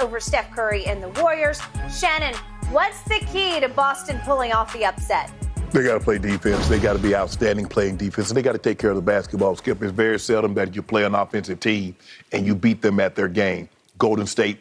over Steph Curry and the Warriors. Shannon, what's the key to Boston pulling off the upset? They got to play defense. They got to be outstanding playing defense. And they got to take care of the basketball. Skip, it's very seldom that you play an offensive team and you beat them at their game. Golden State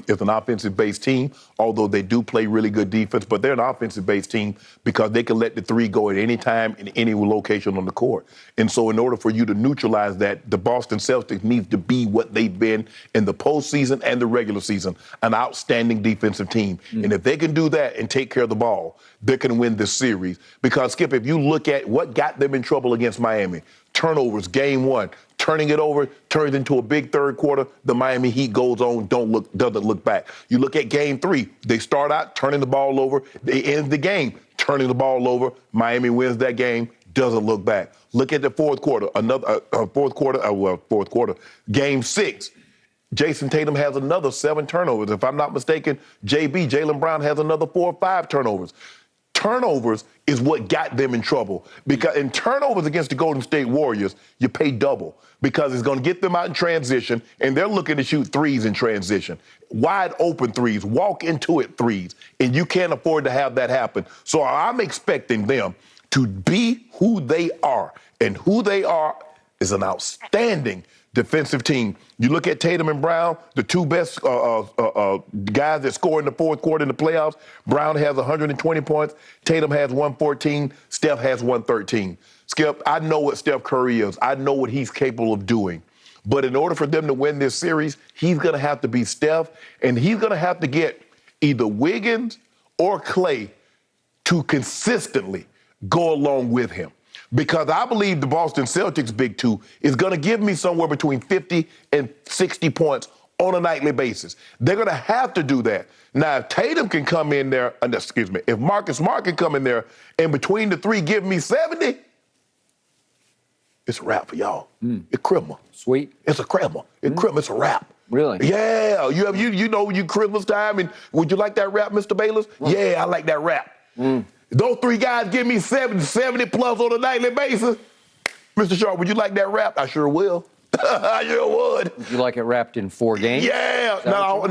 is an offensive-based team, although they do play really good defense, but they're an offensive-based team because they can let the three go at any time in any location on the court. And so in order for you to neutralize that, the Boston Celtics need to be what they've been in the postseason and the regular season, an outstanding defensive team. And if they can do that and take care of the ball, they can win this series. Because, Skip, if you look at what got them in trouble against Miami, turnovers, game one, turning it over, turns into a big third quarter. The Miami Heat goes on, doesn't look back. You look at game three, they start out turning the ball over. They end the game turning the ball over. Miami wins that game, doesn't look back. Look at the fourth quarter, game six. Jayson Tatum has another 7 turnovers. If I'm not mistaken, Jalen Brown has another 4 or 5 turnovers. Turnovers is what got them in trouble. Because in turnovers against the Golden State Warriors, you pay double because it's going to get them out in transition, and they're looking to shoot threes in transition. Wide open threes, walk into it threes, and you can't afford to have that happen. So I'm expecting them to be who they are, and who they are is an outstanding defensive team. You look at Tatum and Brown, the two best guys that score in the fourth quarter in the playoffs. Brown has 120 points. Tatum has 114. Steph has 113. Skip, I know what Steph Curry is. I know what he's capable of doing. But in order for them to win this series, he's going to have to be Steph, and he's going to have to get either Wiggins or Clay to consistently go along with him. Because I believe the Boston Celtics big two is going to give me somewhere between 50 and 60 points on a nightly basis. They're going to have to do that. Now, if Tatum can come in there, if Marcus Smart can come in there and between the three give me 70, it's a wrap for y'all. It's criminal. Sweet. It's a criminal. It's a wrap. Really? Yeah. You know Christmas time, and would you like that wrap, Mr. Bayless? Yeah, I like that wrap. Those three guys give me 70 plus on a nightly basis. Mr. Sharp, would you like that wrap? I sure will. I sure would. Would you like it wrapped in 4 games? Yeah. No.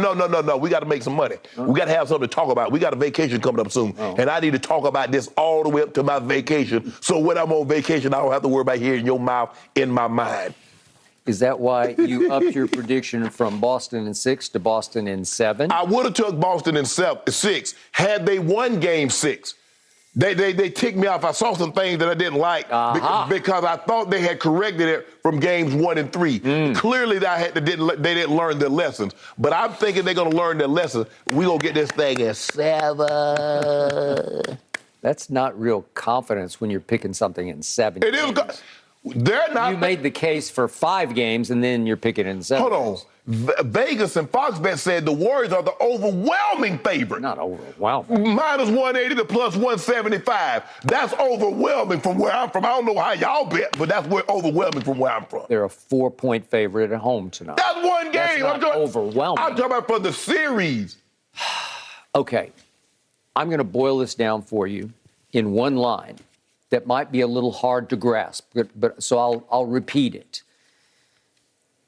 We got to make some money. We got to have something to talk about. We got a vacation coming up soon. And I need to talk about this all the way up to my vacation. So when I'm on vacation, I don't have to worry about hearing your mouth in my mind. Is that why you upped your prediction from Boston in 6 to Boston in 7? I would have took Boston in 6 had they won game 6. They ticked me off. I saw some things that I didn't like because I thought they had corrected it from games 1 and 3. Clearly, they didn't learn their lessons. But I'm thinking they're going to learn their lessons. We're going to get this thing at 7. That's not real confidence when you're picking something in 7 It games. is. They're not. You made the case for 5 games, and then you're picking in 7. Hold on. Vegas and Fox Bet said the Warriors are the overwhelming favorite. Not overwhelming. Minus 180 to plus 175. That's overwhelming from where I'm from. I don't know how y'all bet, but that's overwhelming from where I'm from. They're a 4-point favorite at home tonight. That's one game. That's not overwhelming. I'm talking about for the series. Okay. I'm going to boil this down for you in one line that might be a little hard to grasp, but so I'll repeat it.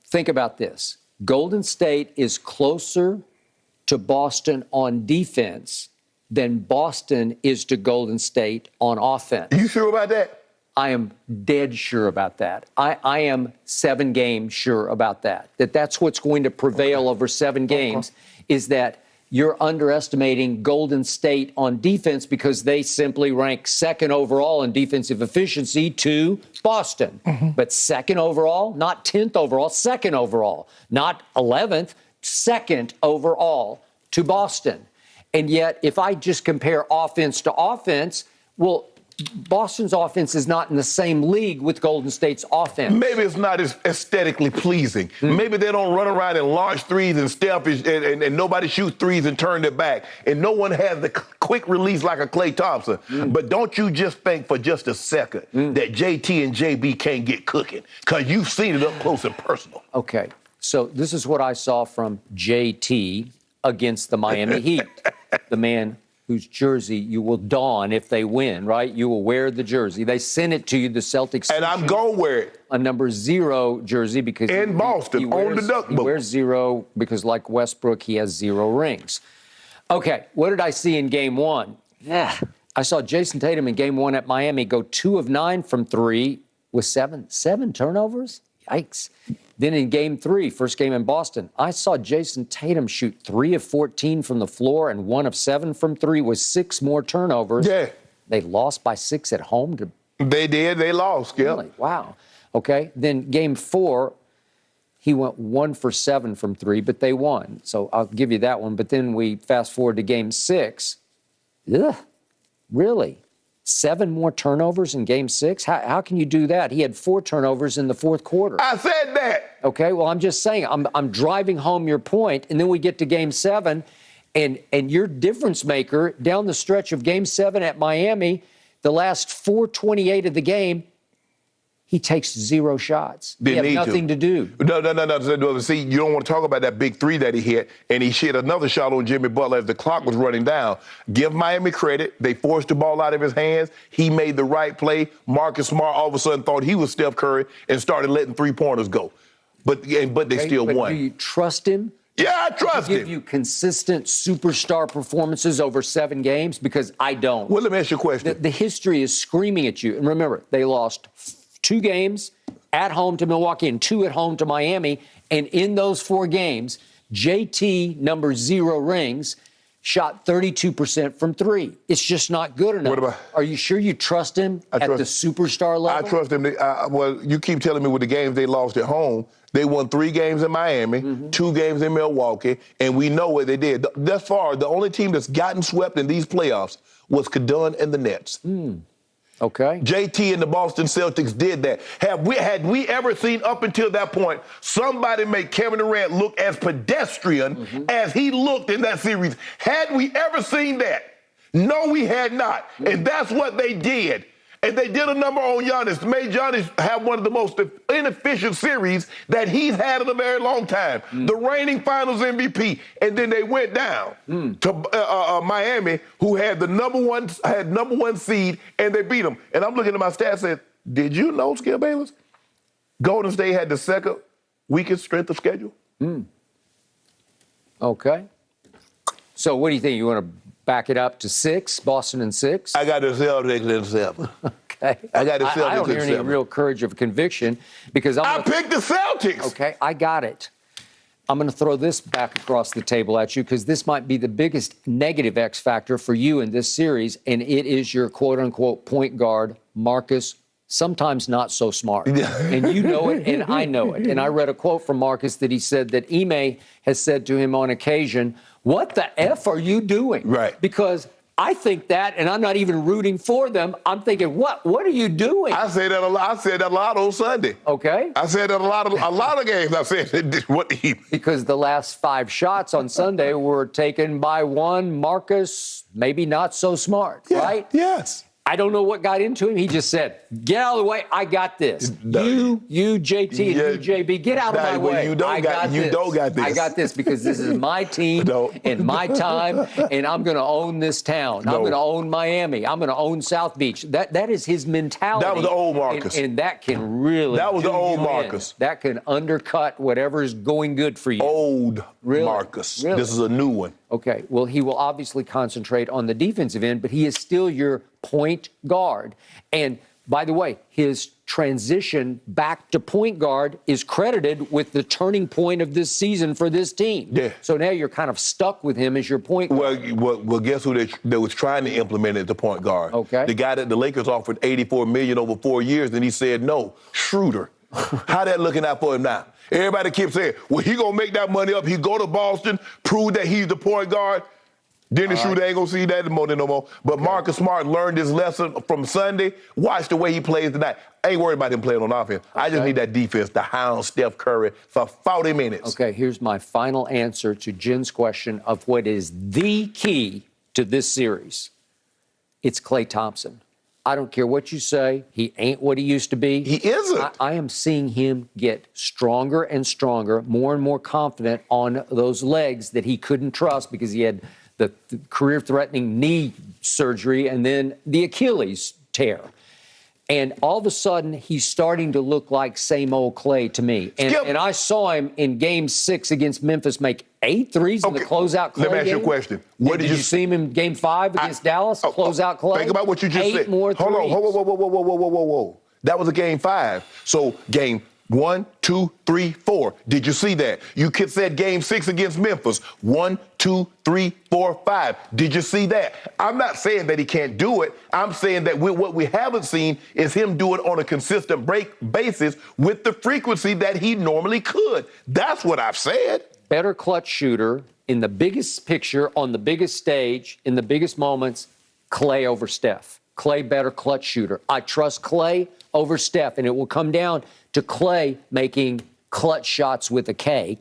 Think about this. Golden State is closer to Boston on defense than Boston is to Golden State on offense. You sure about that? I am dead sure about that. I am 7 games sure about that. That's what's going to prevail over 7 games is that you're underestimating Golden State on defense because they simply rank 2nd overall in defensive efficiency to Boston. But 2nd overall, not 10th overall, 2nd overall. Not 11th, 2nd overall to Boston. And yet, if I just compare offense to offense, well, Boston's offense is not in the same league with Golden State's offense. Maybe it's not as aesthetically pleasing. Maybe they don't run around and launch threes and Steph and nobody shoots threes and turn it back. And no one has the quick release like a Klay Thompson. But don't you just think for just a second that JT and JB can't get cooking because you've seen it up close and personal. Okay, so this is what I saw from JT against the Miami Heat. The man whose jersey you will don if they win, right? You will wear the jersey. They sent it to you, the Celtics. And I'm going to wear it. A number 0 jersey because in Boston, on the duck boat. He wears 0 because, like Westbrook, he has 0 rings. Okay, what did I see in Game 1? Yeah, I saw Jayson Tatum in Game 1 at Miami go 2 of 9 from 3 with seven turnovers. Yikes. Then in Game 3, first game in Boston, I saw Jayson Tatum shoot 3 of 14 from the floor and 1 of 7 from 3 with 6 more turnovers. Yeah. They lost by 6 at home to. They did. They lost, Skip. Really? Wow. Okay. Then Game 4, he went 1 for 7 from 3, but they won. So I'll give you that one. But then we fast forward to Game 6. Ugh. Really? 7 more turnovers in Game 6? How can you do that? He had 4 turnovers in the fourth quarter. I said that. Okay, well, I'm just saying, I'm driving home your point, and then we get to Game 7, and your difference maker down the stretch of Game 7 at Miami, the last 4:28 of the game, he takes 0 shots. He had nothing to do. No. See, you don't want to talk about that big 3 that he hit, and he hit another shot on Jimmy Butler as the clock was running down. Give Miami credit. They forced the ball out of his hands. He made the right play. Marcus Smart all of a sudden thought he was Steph Curry and started letting 3-pointers go. But they still won. Do you trust him? Yeah, I trust him. Give you consistent superstar performances over 7 games? Because I don't. Well, let me ask you a question. The history is screaming at you. And remember, they lost 2 games at home to Milwaukee and 2 at home to Miami. And in those 4 games, JT, number 0 rings, shot 32% from 3. It's just not good enough. Are you sure you trust him at the superstar level? I trust him. Well, you keep telling me with the games they lost at home. They won 3 games in Miami, 2 games in Milwaukee, and we know what they did. Thus far, the only team that's gotten swept in these playoffs was Kadun and the Nets. Okay. JT and the Boston Celtics did that. Had we ever seen up until that point somebody make Kevin Durant look as pedestrian as he looked in that series? Had we ever seen that? No, we had not. And that's what they did. And they did a number on Giannis, made Giannis have one of the most inefficient series that he's had in a very long time. The reigning Finals MVP, and then they went down to Miami, who had the number one seed, and they beat them. And I'm looking at my stats and said, did you know, Skip Bayless? Golden State had the second weakest strength of schedule. Okay. So what do you think? You want to back it up to 6, Boston and 6? I got the Celtics in 7. Okay. I got the Celtics in 7. I don't hear any real courage of conviction because I picked the Celtics. Okay, I got it. I'm going to throw this back across the table at you because this might be the biggest negative X factor for you in this series, and it is your quote-unquote point guard, Marcus, sometimes not so smart. And you know it, and I know it. And I read a quote from Marcus that he said that Ime has said to him on occasion, what the F are you doing? Right. Because I think that, and I'm not even rooting for them. I'm thinking, what are you doing? I say that a lot. I said that a lot on Sunday. Okay. I said that a lot of games. I said what he. Because the last 5 shots on Sunday were taken by one Marcus, maybe not so smart, right? Yes. I don't know what got into him. He just said, get out of the way. I got this. You, JT, and you, JB, get out of my way. You don't got this. I got this because this is my team and my time, and I'm going to own this town. I'm going to own Miami. I'm going to own South Beach. That is his mentality. That was the old Marcus. And that can really That was the old Marcus. That can undercut whatever is going good for you. Old Marcus. Really? This is a new one. Okay, well, he will obviously concentrate on the defensive end, but he is still your point guard. And by the way, his transition back to point guard is credited with the turning point of this season for this team. Yeah. So now you're kind of stuck with him as your point guard. Well, guess who they was trying to implement as the point guard? Okay. The guy that the Lakers offered $84 million over 4 years, and he said no. Schroeder. How that looking out for him now? Everybody keeps saying, well, he going to make that money up. He go to Boston, prove that he's the point guard. Dennis Schroeder ain't going to see that no more. But Marcus Smart learned his lesson from Sunday. Watch the way he plays tonight. I ain't worried about him playing on offense. Okay. I just need that defense to hound Steph Curry for 40 minutes. Okay, here's my final answer to Jen's question of what is the key to this series. It's Klay Thompson. I don't care what you say. He ain't what he used to be. He isn't. I am seeing him get stronger and stronger, more and more confident on those legs that he couldn't trust because he had the career-threatening knee surgery and then the Achilles tear. And all of a sudden, he's starting to look like same old Clay to me. And I saw him in Game 6 against Memphis make 8 threes in the closeout Clay Let me ask game. you a question. Did you see him in Game 5 against Dallas, closeout Clay? Think about what you just said. 8 more threes. Hold on. Whoa. That was a Game 5. So Game 1, 2, 3, 4. Did you see that? You said Game 6 against Memphis. 1, 2, 3, 4, 5. Did you see that? I'm not saying that he can't do it. I'm saying that what we haven't seen is him do it on a consistent basis with the frequency that he normally could. That's what I've said. Better clutch shooter in the biggest picture, on the biggest stage, in the biggest moments, Clay over Steph. Clay better clutch shooter. I trust Clay over Steph, and it will come down to Clay making clutch shots with a K.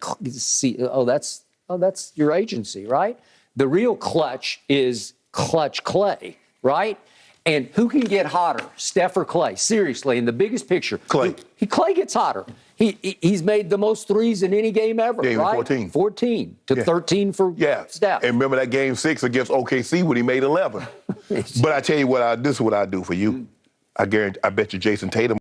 That's your agency, right? The real clutch is Clutch Clay, right? And who can get hotter, Steph or Clay? Seriously, in the biggest picture, Clay. Clay gets hotter. He's made the most threes in any game ever, right? 14. 14 to 13 for Steph. And remember that Game 6 against OKC when he made 11. But I tell you what, this is what I do for you. I bet you Jayson Tatum